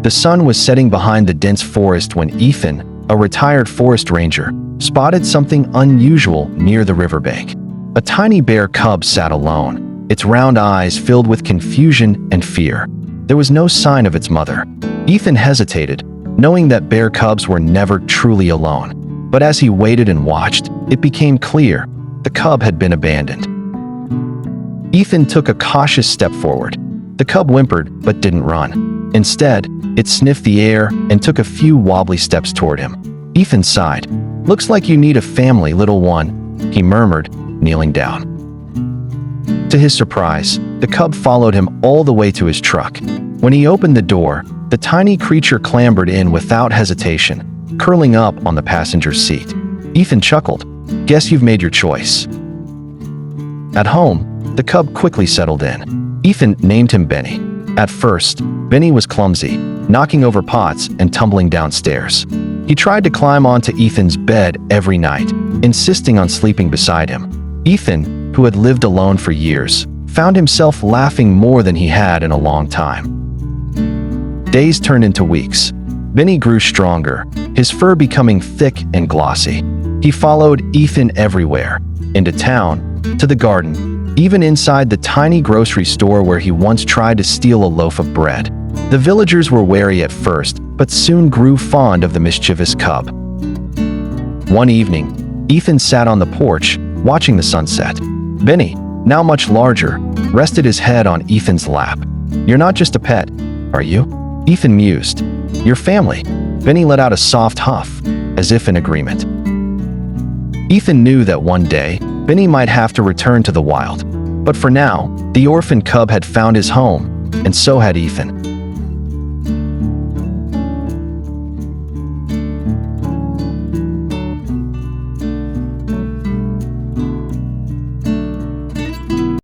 The sun was setting behind the dense forest when Ethan, a retired forest ranger, spotted something unusual near the riverbank. A tiny bear cub sat alone, its round eyes filled with confusion and fear. There was no sign of its mother. Ethan hesitated, knowing that bear cubs were never truly alone. But as he waited and watched, it became clear the cub had been abandoned. Ethan took a cautious step forward. The cub whimpered but didn't run. Instead, it sniffed the air and took a few wobbly steps toward him. Ethan sighed. "Looks like you need a family, little one," he murmured, kneeling down. To his surprise, the cub followed him all the way to his truck. When he opened the door, the tiny creature clambered in without hesitation, curling up on the passenger seat. Ethan chuckled. "Guess you've made your choice." At home, the cub quickly settled in. Ethan named him Benny. At first, Benny was clumsy, knocking over pots and tumbling downstairs. He tried to climb onto Ethan's bed every night, insisting on sleeping beside him. Ethan, who had lived alone for years, found himself laughing more than he had in a long time. Days turned into weeks. Benny grew stronger, his fur becoming thick and glossy. He followed Ethan everywhere, into town, to the garden, even inside the tiny grocery store where he once tried to steal a loaf of bread. The villagers were wary at first, but soon grew fond of the mischievous cub. One evening, Ethan sat on the porch, watching the sunset. Benny, now much larger, rested his head on Ethan's lap. "You're not just a pet, are you?" Ethan mused. "Your family." Benny let out a soft huff, as if in agreement. Ethan knew that one day, Benny might have to return to the wild. But for now, the orphan cub had found his home, and so had Ethan.